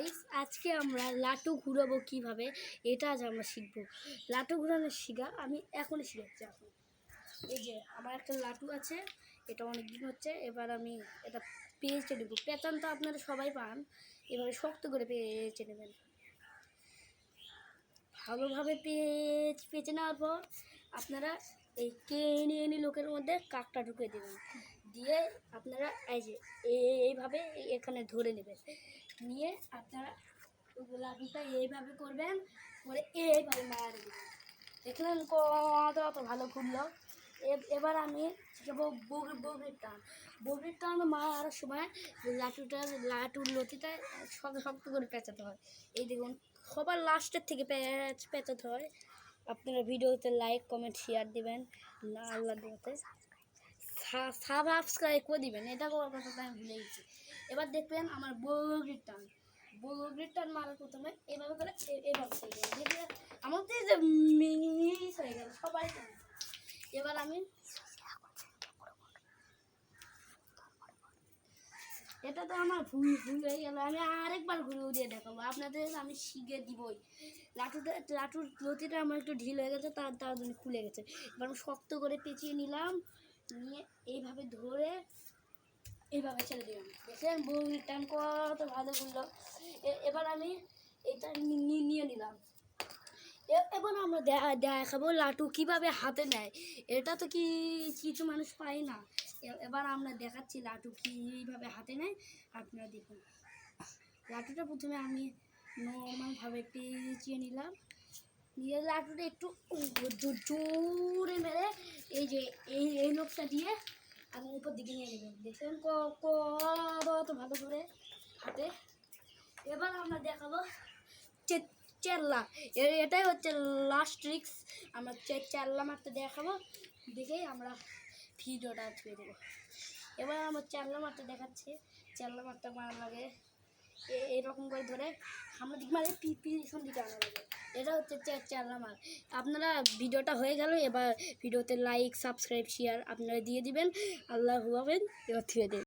Guys, আজকে আমরা লাটু ঘুরাবো কিভাবে এটা আজ আমরা শিখবো। লাটু ঘুরানোর শিখা আমি এখনই শিখাচ্ছি। এখন এই যে আমার একটা লাটু আছে, এটা অনেক দিন হচ্ছে। এবার আমি এটা পেঁচে নেবো। পেঁচান তো আপনারা সবাই পান, এভাবে শক্ত করে পেঁচে নেবেন। ভালোভাবে পেঁচে নেওয়ার পর আপনারা এই কেনে লোকের মধ্যে কাকটা ঢুকে দেবেন। দিয়ে আপনারা এই যে এইভাবে এখানে ধরে নেবেন। নিয়ে আপনারা লাঠিটা এইভাবে করবেন, করে এইভাবে মার দেবেন। দেখলেন কত ভালো ঘুরলো। এবার আমি শিখাবো বগরির টান। বগরির টান মারার সময় লাটুর লতিটা শক্ত করে পেঁচাতে হয়। এই দেখুন, সবার লাস্টের থেকে পেঁচাতে হয়। আপনারা ভিডিওতে লাইক কমেন্ট শেয়ার দিবেন। আল্লাহ দিতে সাবস্ক্রাইব করে দিবেন। এটা করার কথা আমি ভুলে গেছি। এবার দেখবেন আমার বগরির টান মারার প্রথমে এভাবে করে এভাবে দেখলে আমাদের যে মিস হয়ে গেল সবাই। এবার আমি এটা তো আমার ভুল হয়ে গেল, আমি আরেকবার ঘুরে দিয়ে দেখাবো আপনাদের। আমি শিখে দিবই। লাটুর লতিটা আমার একটু ঢিল হয়ে গেছে, তার জন্য খুলে গেছে। এবার আমি শক্ত করে পেঁচিয়ে নিলাম, নিয়ে এইভাবে ধরে এইভাবে ছেড়ে দিলাম। দেখলেন বগরির টান কত ভালো করলো। এবার আমি এটা নিয়ে নিলাম। এবার আমরা দেখাবো লাটু কিভাবে হাতে নেয়। এটা তো কিছু মানুষ পায় না। এবার আমরা দেখাচ্ছি লাটু কীভাবে হাতে নেয়। আপনারা দেখুন, লাটুটা প্রথমে আমি নর্মালভাবে পেঁচিয়ে নিলাম। নিয়ে লাটুটা একটু জোরে মেরে এই যে এই নকশা দিয়ে আমি উপর দিকে নিয়ে নেবেন। দেখলেন কত ভালো করে হাতে। এবার আমরা দেখাবো চেল্লা। এটাই হচ্ছে লাস্ট ট্রিক্স। আমরা চেল্লা মারতে দেখাবো, দেখেই আমরা ভিডিওটা ছুঁয়ে দেবো। এবার আমরা চেল্লা মারতে দেখাচ্ছি। চেল্লা মারতে মারা লাগে এরকম করে ধরে আমরা দিক মারে পিছন দিকে আনা লাগে। এটা হচ্ছে চেল্লা মার। আপনারা ভিডিওটা হয়ে গেল। এবার ভিডিওতে লাইক সাবস্ক্রাইব শেয়ার আপনারা দিয়ে দিবেন। আল্লাহ হাফেজ। এবার ছুঁয়ে দেবেন।